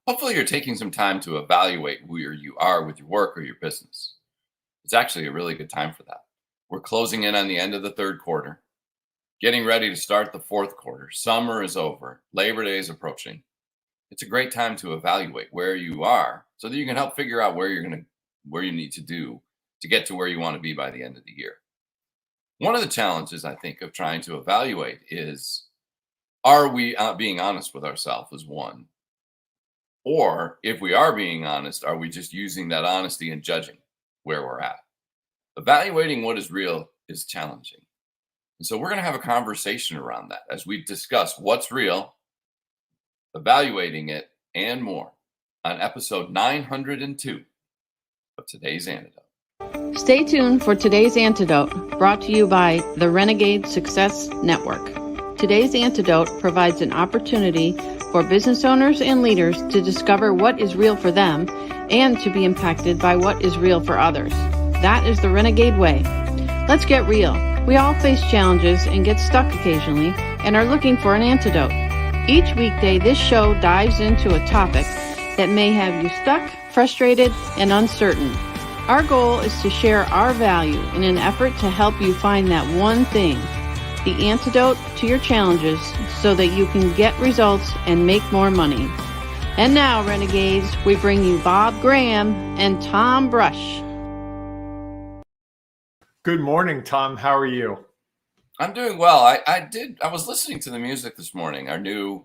Hopefully, you're taking some time to evaluate where you are with your work or your business. It's actually a really good time for that. We're closing in on the end of the third quarter, getting ready to start the fourth quarter. Summer is over, Labor Day is approaching. It's a great time to evaluate where you are so that you can help figure out where you need to do to get to where you want to be by the end of the year. One of the challenges I think of trying to evaluate is, are we being honest with ourselves is one. Or if we are being honest, are we just using that honesty and judging where we're at? Evaluating what is real is challenging. And so we're going to have a conversation around that as we discuss what's real, evaluating it, and more on episode 902 of Today's Antidote. Stay tuned for Today's Antidote, brought to you by the Renegade Success Network. Today's Antidote provides an opportunity for business owners and leaders to discover what is real for them and to be impacted by what is real for others. That is the Renegade way. Let's get real. We all face challenges and get stuck occasionally and are looking for an antidote. Each weekday, this show dives into a topic that may have you stuck, frustrated, and uncertain. Our goal is to share our value in an effort to help you find that one thing, the antidote to your challenges, so that you can get results and make more money. And now, Renegades, we bring you Bob Graham and Tom Brush. Good morning, Tom. How are you? I'm doing well. I was listening to the music this morning.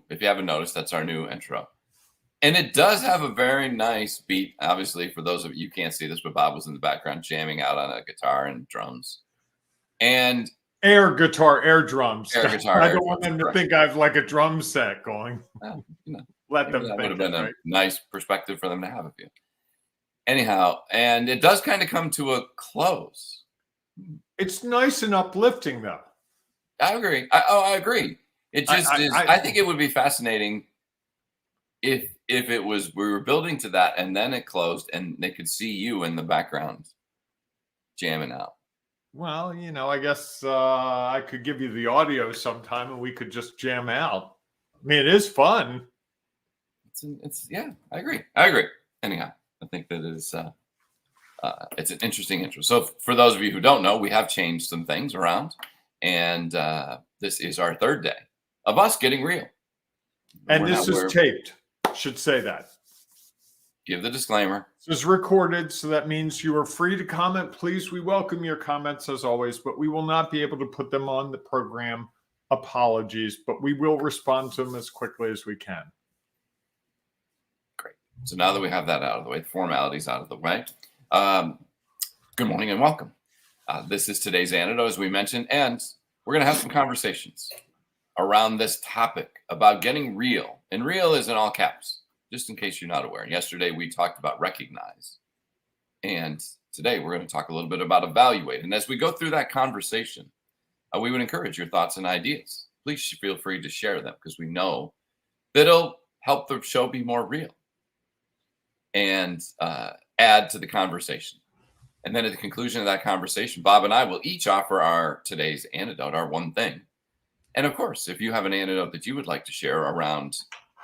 If you haven't noticed, that's our new intro. And it does have a very nice beat. Obviously, for those of you can't see this, but Bob was in the background jamming out on a guitar and drums. And air guitar, air drums. Air guitar. I don't want them to think I have like a drum set going. Well, Let them that think would have been right? a nice perspective for them to have of you. Anyhow, and it does kind of come to a close. It's nice and uplifting, though. I agree. I agree. It just is. I think it would be fascinating if it was we were building to that and then it closed and they could see you in the background jamming out. Well, I guess I could give you the audio sometime and we could just jam out. I mean, it is fun. Yeah, I agree. Anyhow, I think that is it's an interesting intro. So for those of you who don't know, we have changed some things around, and this is our third day of us getting real. And this is taped. Should say that. Give the disclaimer. This is recorded, so that means you are free to comment. Please, we welcome your comments as always, but we will not be able to put them on the program. Apologies, but we will respond to them as quickly as we can. Great. So now that we have that out of the way, the formalities out of the way, good morning and welcome. This is Today's Antidote, as we mentioned, and we're going to have some conversations around this topic about getting real. And real is in all caps, just in case you're not aware. Yesterday, we talked about recognize. And today, we're going to talk a little bit about evaluate. And as we go through that conversation, we would encourage your thoughts and ideas. Please feel free to share them because we know that it'll help the show be more real and add to the conversation. And then at the conclusion of that conversation, Bob and I will each offer our today's antidote, our one thing. And of course, if you have an antidote that you would like to share around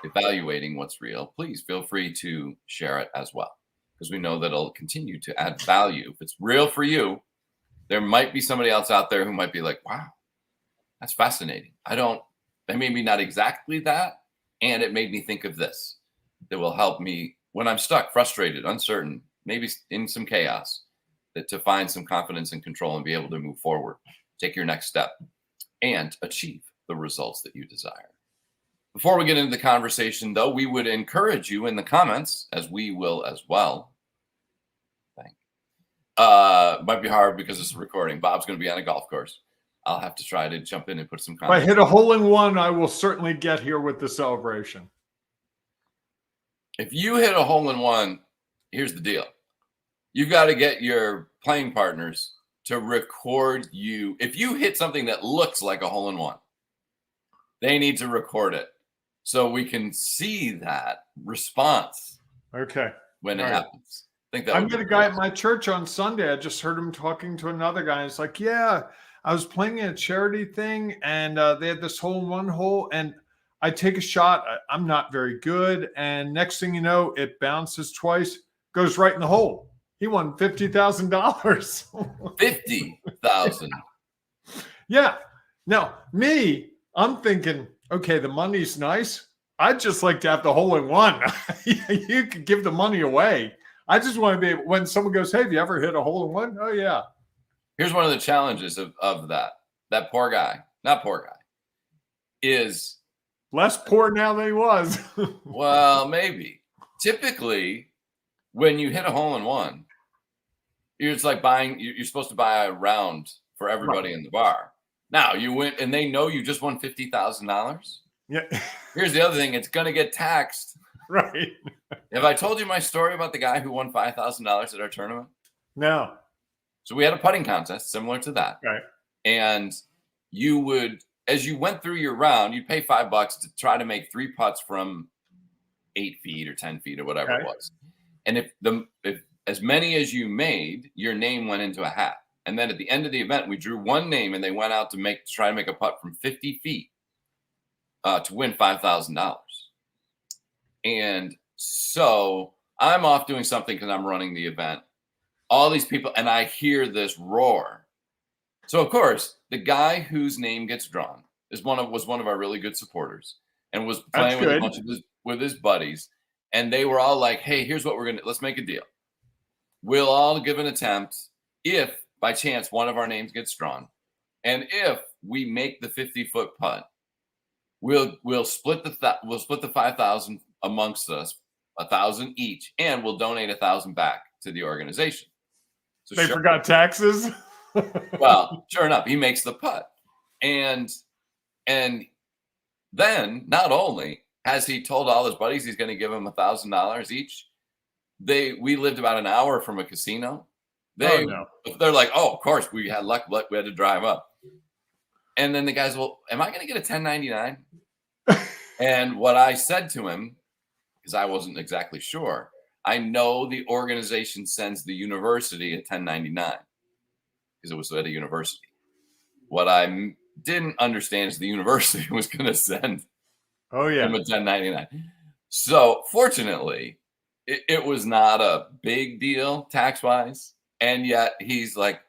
evaluating what's real, please feel free to share it as well, because we know that it'll continue to add value. If it's real for you, there might be somebody else out there who might be like, wow, that's fascinating. That made me not exactly that. And it made me think of this that will help me when I'm stuck, frustrated, uncertain, maybe in some chaos, that to find some confidence and control and be able to move forward, take your next step, and achieve the results that you desire. Before we get into the conversation, though, we would encourage you in the comments, as we will as well. Might be hard because it's a recording. Bob's going to be on a golf course. I'll have to try to jump in and put some comments. If I hit a hole in one, I will certainly get here with the celebration. If you hit a hole in one, here's the deal. You've got to get your playing partners to record you. If you hit something that looks like a hole in one, they need to record it so we can see that response. Okay. When it happens. I met a guy at my church on Sunday. I just heard him talking to another guy. It's like, yeah, I was playing a charity thing and they had this hole in one hole and I take a shot. I'm not very good. And next thing you know, it bounces twice, goes right in the hole. He won $50,000. 50,000. Yeah. Now, I'm thinking, okay, the money's nice. I'd just like to have the hole in one. You could give the money away. I just want to be able, when someone goes, hey, have you ever hit a hole in one? Oh, yeah. Here's one of the challenges of that poor guy, not poor guy, is less poor now than he was. well, maybe. Typically, when you hit a hole in one, it's like you're supposed to buy a round for everybody in the bar. Now you win, and they know you just won $50,000. Yeah. Here's the other thing: it's going to get taxed. Right. Have I told you my story about the guy who won $5,000 at our tournament? No. So we had a putting contest similar to that. Right. And you would, as you went through your round, you'd pay $5 to try to make 3 putts from 8 feet or 10 feet or whatever it was. And if as many as you made, your name went into a hat. And then at the end of the event, we drew one name and they went out to try to make a putt from 50 feet to win $5,000. And so I'm off doing something because I'm running the event. All these people, and I hear this roar. So of course, the guy whose name gets drawn was one of our really good supporters and was playing with a bunch of his buddies. And they were all like, hey, here's what let's make a deal. We'll all give an attempt if by chance one of our names gets drawn. And if we make the 50-foot putt, we'll split the 5,000 amongst us, 1,000 each, and we'll donate 1,000 back to the organization. So they forgot taxes. Well, sure enough, he makes the putt. And then not only has he told all his buddies he's going to give them $1,000 each, we lived about an hour from a casino. They're like, oh, of course, we had luck. We had to drive up. And then the guys, well, am I going to get a 1099? And what I said to him, because I wasn't exactly sure, I know the organization sends the university a 1099 because it was at a university. What I didn't understand is the university was going to send him a 1099. So fortunately, it was not a big deal tax-wise. And yet he's like,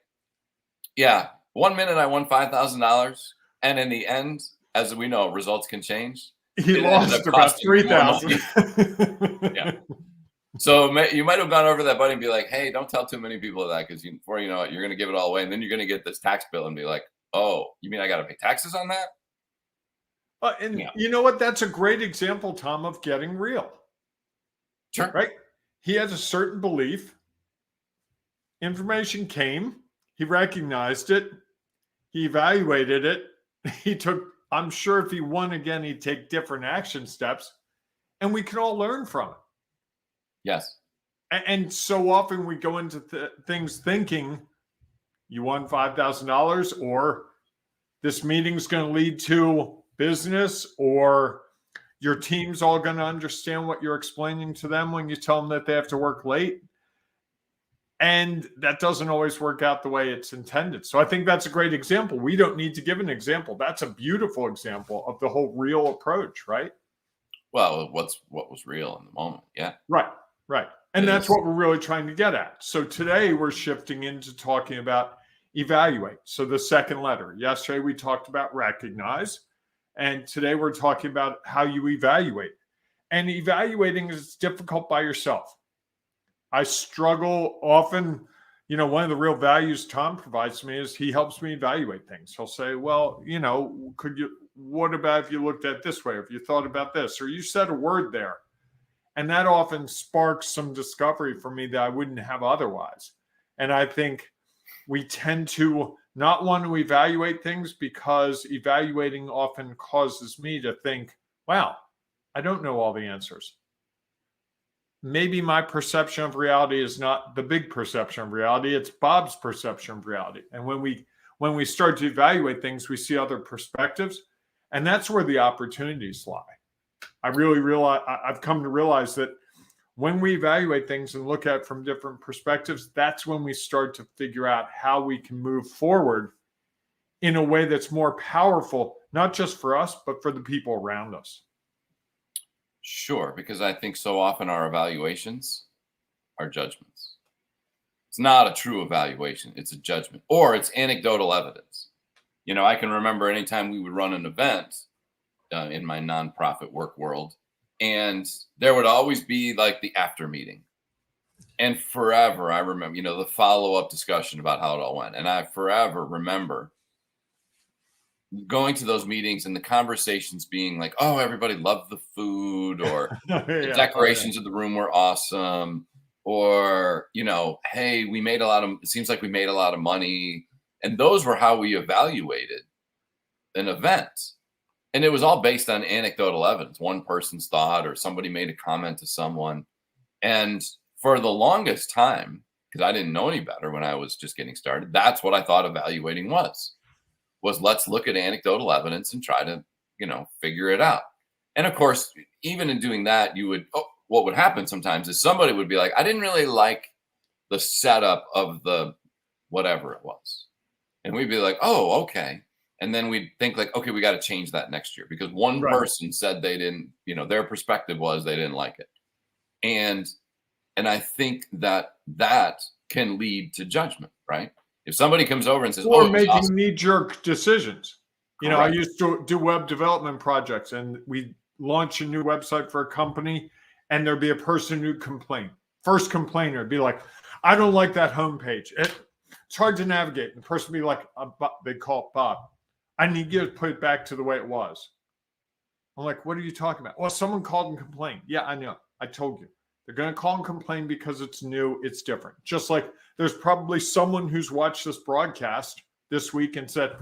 yeah, 1 minute I won $5,000. And in the end, as we know, results can change. He lost about $3,000. Yeah. So you might have gone over that, buddy, and be like, hey, don't tell too many people that because before you know it, you're going to give it all away. And then you're going to get this tax bill and be like, oh, you mean I got to pay taxes on that? You know what? That's a great example, Tom, of getting real. Sure. Right? He has a certain belief. Information came. He recognized it. He evaluated it. He took, I'm sure if he won again, he'd take different action steps. And we can all learn from it. Yes. And so often we go into things thinking you won $5,000 or this meeting's going to lead to business or your team's all going to understand what you're explaining to them when you tell them that they have to work late. And that doesn't always work out the way it's intended. So I think that's a great example. We don't need to give an example. That's a beautiful example of the whole real approach, right? Well, what was real in the moment. Yeah. Right. And that's what we're really trying to get at. So today we're shifting into talking about evaluate. So the second letter. Yesterday we talked about recognize. And today we're talking about how you evaluate. And evaluating is difficult by yourself. I struggle often. You know, one of the real values Tom provides me is he helps me evaluate things. He'll say, well, you know, what about if you looked at it this way, or if you thought about this, or you said a word there? And that often sparks some discovery for me that I wouldn't have otherwise. And I think we tend to not want to evaluate things because evaluating often causes me to think, wow, I don't know all the answers. Maybe my perception of reality is not the big perception of reality. It's Bob's perception of reality. And when we start to evaluate things, we see other perspectives. And that's where the opportunities lie. I've come to realize that when we evaluate things and look at it from different perspectives, that's when we start to figure out how we can move forward in a way that's more powerful, not just for us, but for the people around us. Sure, because I think so often our evaluations are judgments. It's not a true evaluation, it's a judgment, or it's anecdotal evidence. I can remember anytime we would run an event in my nonprofit work world, and there would always be like the after meeting. And forever, I remember, the follow-up discussion about how it all went. And I forever remember going to those meetings and the conversations being like, oh, everybody loved the food, or the decorations of the room were awesome, or, hey, it seems like we made a lot of money. And those were how we evaluated an event. And it was all based on anecdotal evidence. One person's thought, or somebody made a comment to someone. And for the longest time, because I didn't know any better when I was just getting started, that's what I thought evaluating was let's look at anecdotal evidence and try to, figure it out. And of course, even in doing that, what would happen sometimes is somebody would be like, I didn't really like the setup of the whatever it was. And we'd be like, oh, okay. And then we'd think like, okay, we got to change that next year because one person said they didn't, their perspective was they didn't like it. And I think that can lead to judgment, right? If somebody comes over and says, or "Oh, making awesome," knee-jerk decisions. Correct. I used to do web development projects, and we launch a new website for a company, and there'd be a person who'd complain. First complainer would be like, "I don't like that homepage. It's hard to navigate." And the person would be like, they call it Bob. I need you to put it back to the way it was. I'm like, what are you talking about? Well, someone called and complained. Yeah, I know. I told you. They're going to call and complain because it's new. It's different. Just like there's probably someone who's watched this broadcast this week and said,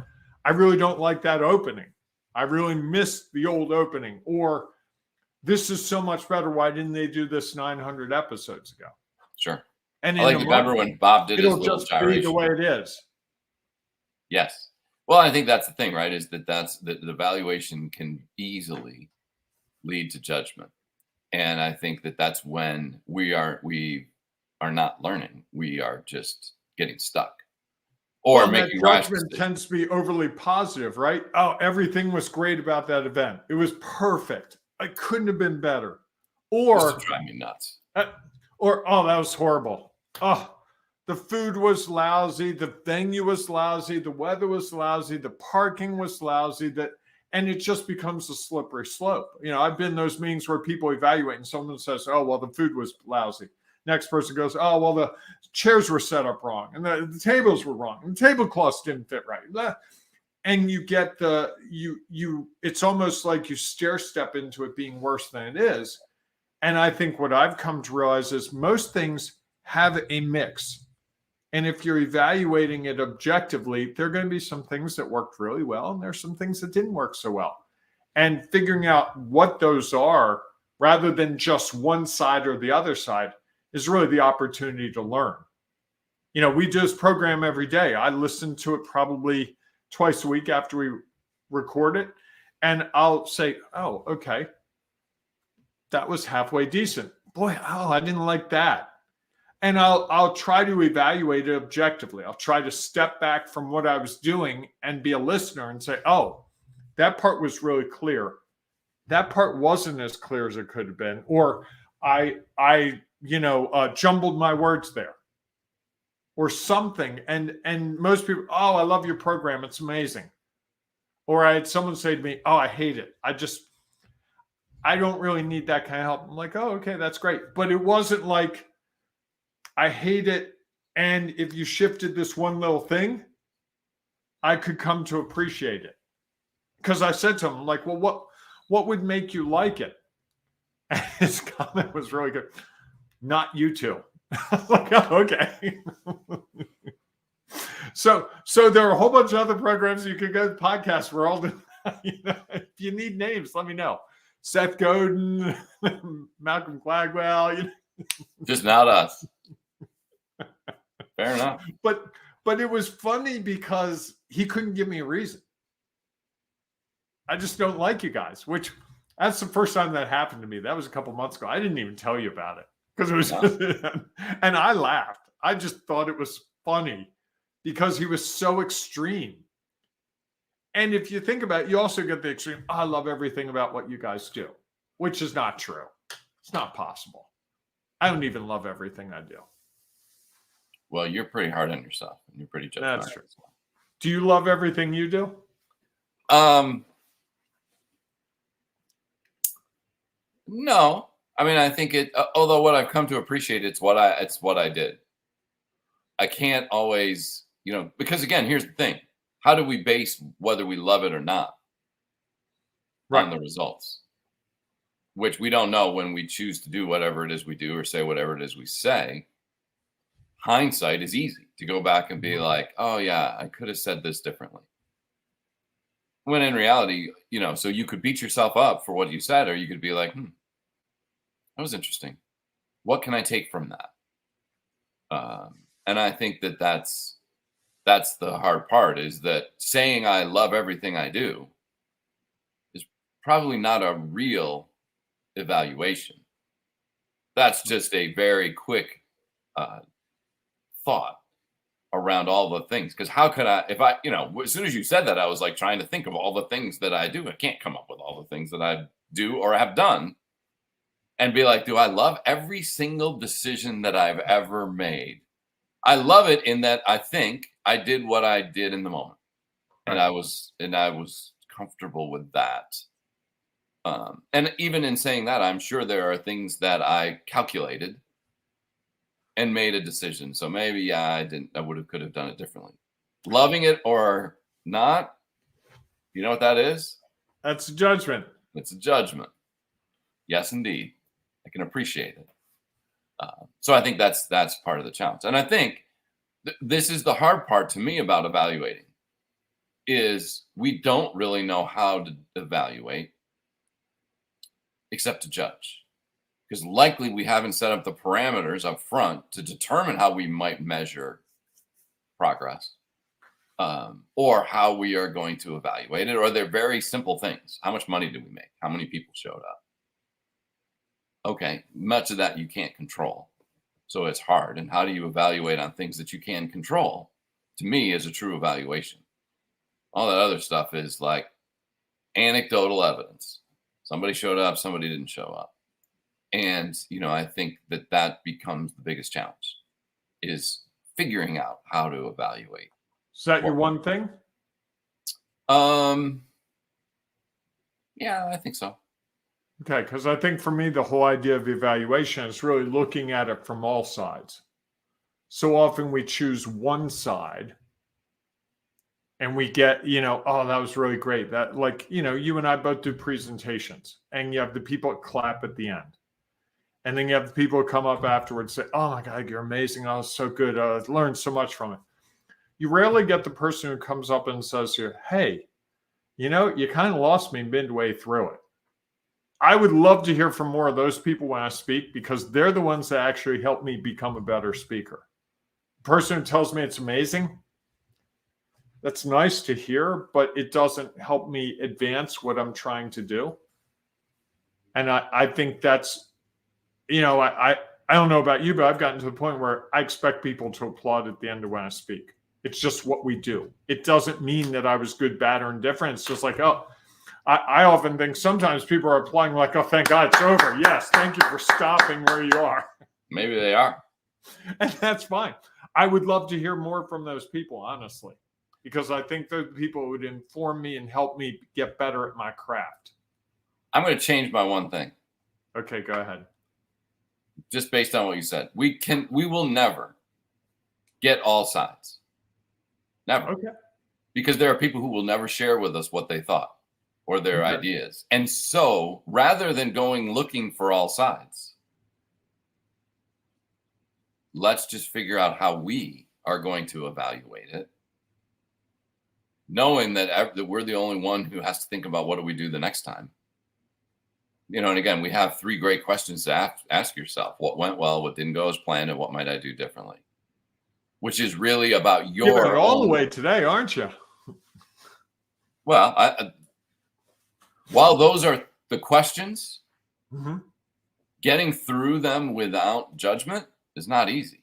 I really don't like that opening. I really missed the old opening. Or this is so much better. Why didn't they do this 900 episodes ago? Sure. And I like to remember when Bob did his little just gyration. Be the way it is. Yes. Well, I think that's the thing, right? Is that the evaluation can easily lead to judgment. And I think that's when we are not learning. We are just getting stuck or making rash decisions. Judgment tends to be overly positive, right? Oh, everything was great about that event. It was perfect. It couldn't have been better. Or just to drive me nuts. Or oh, that was horrible. Oh, the food was lousy. The venue was lousy. The weather was lousy. The parking was lousy. And it just becomes a slippery slope. I've been in those meetings where people evaluate and someone says, oh, well, the food was lousy. Next person goes, oh, well, the chairs were set up wrong and the tables were wrong and the tablecloths didn't fit right. And you get it's almost like you stair step into it being worse than it is. And I think what I've come to realize is most things have a mix. And if you're evaluating it objectively, there are going to be some things that worked really well, and there's some things that didn't work so well. And figuring out what those are, rather than just one side or the other side, is really the opportunity to learn. We do this program every day. I listen to it probably twice a week after we record it, and I'll say, oh, okay, that was halfway decent. Boy, I didn't like that. And I'll try to evaluate it objectively. I'll try to step back from what I was doing and be a listener and say, oh, that part was really clear. That part wasn't as clear as it could have been. Or I jumbled my words there or something. And most people, oh, I love your program. It's amazing. Or I had someone say to me, oh, I hate it. I don't really need that kind of help. I'm like, oh, okay, that's great. But it wasn't like, I hate it, and if you shifted this one little thing, I could come to appreciate it. Because I said to him, like, well, what would make you like it? And his comment was really good. Not you two. I was like, oh, okay. So there are a whole bunch of other programs you could go to podcast world. If you need names, let me know. Seth Godin, Malcolm Gladwell. Just not us. Fair enough. But it was funny because he couldn't give me a reason. I just don't like you guys, which that's the first time that happened to me. That was a couple months ago. I didn't even tell you about it because it was, and I laughed. I just thought it was funny because he was so extreme. And if you think about it, you also get the extreme, I love everything about what you guys do, which is not true. It's not possible. I don't even love everything I do. Well, you're pretty hard on yourself. And you're pretty judgmental. That's true. Do you love everything you do? No. I mean, I think it. Although what I've come to appreciate, it's what I did. I can't always, because again, here's the thing: how do we base whether we love it or not on the results? Which we don't know when we choose to do whatever it is we do or say whatever it is we say. Hindsight is easy to go back and be like, oh yeah, I could have said this differently. When in reality, so you could beat yourself up for what you said, or you could be like, that was interesting. What can I take from that? And I think that's the hard part, is that saying I love everything I do is probably not a real evaluation. That's just a very quick thought around all the things. Because how could I, if I, as soon as you said that, I was like trying to think of all the things that I do. I can't come up with all the things that I do or have done and be like, do I love every single decision that I've ever made? I love it in that I think I did what I did in the moment, and I was comfortable with that. And even in saying that, I'm sure there are things that I calculated and made a decision. So maybe I could have done it differently. Loving it or not, you know what that is? That's a judgment. It's a judgment. Yes, indeed. I can appreciate it. So I think that's part of the challenge. And I think this is the hard part to me about evaluating, is we don't really know how to evaluate except to judge. Because likely we haven't set up the parameters up front to determine how we might measure progress, or how we are going to evaluate it. Or they're very simple things. How much money did we make? How many people showed up? Okay, much of that you can't control. So it's hard. And how do you evaluate on things that you can control? To me, is a true evaluation. All that other stuff is like anecdotal evidence. Somebody showed up, somebody didn't show up. And, I think that becomes the biggest challenge, is figuring out how to evaluate. Is that your one thing? Yeah, I think so. Okay, because I think for me, the whole idea of evaluation is really looking at it from all sides. So often we choose one side and we get, oh, that was really great. That, like, you and I both do presentations, and you have the people that clap at the end. And then you have the people who come up afterwards and say, oh my God, you're amazing. Oh, it's so good. I learned so much from it. You rarely get the person who comes up and says to you, hey, you kind of lost me midway through it. I would love to hear from more of those people when I speak, because they're the ones that actually help me become a better speaker. The person who tells me it's amazing, that's nice to hear, but it doesn't help me advance what I'm trying to do. And I think that's, I don't know about you, but I've gotten to the point where I expect people to applaud at the end of when I speak. It's just what we do. It doesn't mean that I was good, bad, or indifferent. It's just like, oh, I often think sometimes people are applying like, oh, thank God it's over. Yes, thank you for stopping where you are. Maybe they are. And that's fine. I would love to hear more from those people, honestly, because I think those people would inform me and help me get better at my craft. I'm going to change my one thing. Okay, go ahead. Just based on what you said. We will never get all sides. Never. Okay. Because there are people who will never share with us what they thought or their ideas. And so rather than going looking for all sides, let's just figure out how we are going to evaluate it, knowing that we're the only one who has to think about what do we do the next time. And again, we have 3 great questions to ask yourself. What went well, what didn't go as planned, and what might I do differently? Which is really about your You're all the way today, aren't you? Well, while those are the questions, getting through them without judgment is not easy.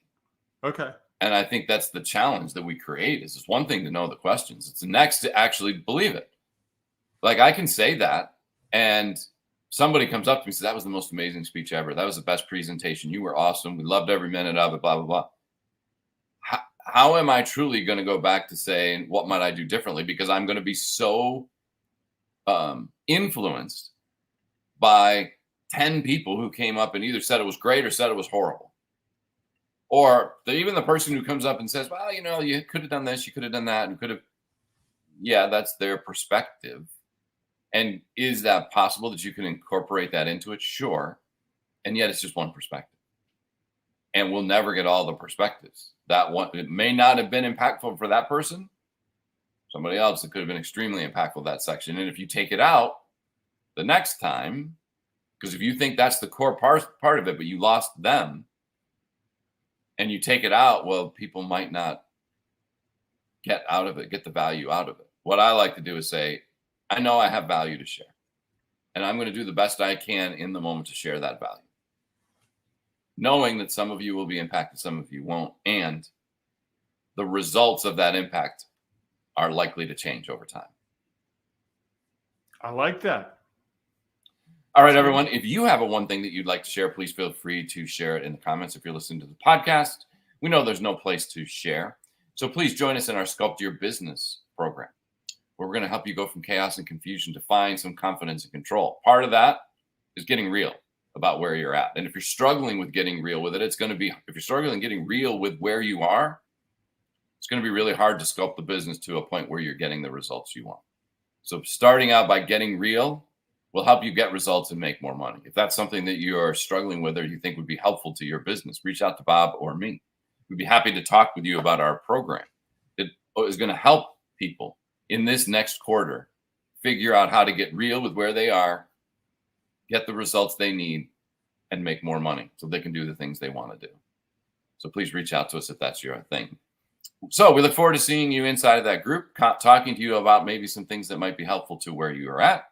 Okay. And I think that's the challenge that we create. Is it's one thing to know the questions. It's the next to actually believe it. Like I can say that, and somebody comes up to me and says, that was the most amazing speech ever. That was the best presentation. You were awesome. We loved every minute of it, blah, blah, blah. How am I truly going to go back to saying, what might I do differently? Because I'm going to be so influenced by 10 people who came up and either said it was great or said it was horrible. Or even the person who comes up and says, well, you could have done this, you could have done that, and could have. Yeah, that's their perspective. And is that possible that you can incorporate that into it? Sure. And yet it's just one perspective. And we'll never get all the perspectives. That one, it may not have been impactful for that person. Somebody else, it could have been extremely impactful, that section. And if you take it out the next time, because if you think that's the core part of it, but you lost them, and you take it out, well, people might not get the value out of it. What I like to do is say, I know I have value to share, and I'm going to do the best I can in the moment to share that value, knowing that some of you will be impacted, some of you won't, and the results of that impact are likely to change over time. I like that. All right, everyone. If you have one thing that you'd like to share, please feel free to share it in the comments. If you're listening to the podcast, we know there's no place to share. So please join us in our Sculpt Your Business program, where we're going to help you go from chaos and confusion to find some confidence and control. Part of that is getting real about where you're at. And if you're struggling with getting real with it, if you're struggling getting real with where you are, it's going to be really hard to sculpt the business to a point where you're getting the results you want. So starting out by getting real will help you get results and make more money. If that's something that you are struggling with or you think would be helpful to your business, reach out to Bob or me. We'd be happy to talk with you about our program. It is going to help people in this next quarter figure out how to get real with where they are, get the results they need, and make more money so they can do the things they want to do. So please reach out to us if that's your thing. So we look forward to seeing you inside of that group, talking to you about maybe some things that might be helpful to where you are at.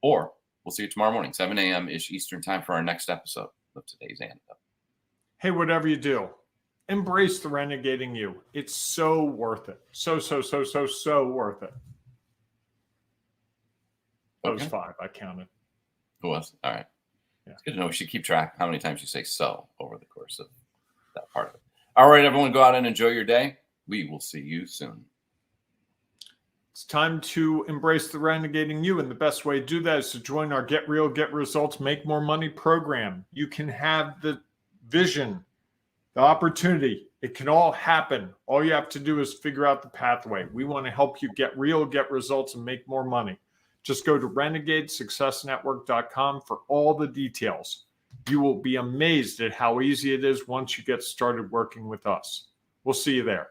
Or we'll see you tomorrow morning, 7 a.m.-ish Eastern time for our next episode of today's Antidote. Hey, whatever you do, embrace the renegading you. It's so worth it. So worth it. That was 5. I counted. Who was? All right. Yeah. It's good to know. We should keep track how many times you say so over the course of that part of it. All right, everyone, go out and enjoy your day. We will see you soon. It's time to embrace the renegading you, and the best way to do that is to join our Get Real, Get Results, Make More Money program. You can have the vision, the opportunity. It can all happen. All you have to do is figure out the pathway. We want to help you get real, get results, and make more money. Just go to renegadesuccessnetwork.com for all the details. You will be amazed at how easy it is once you get started working with us. We'll see you there.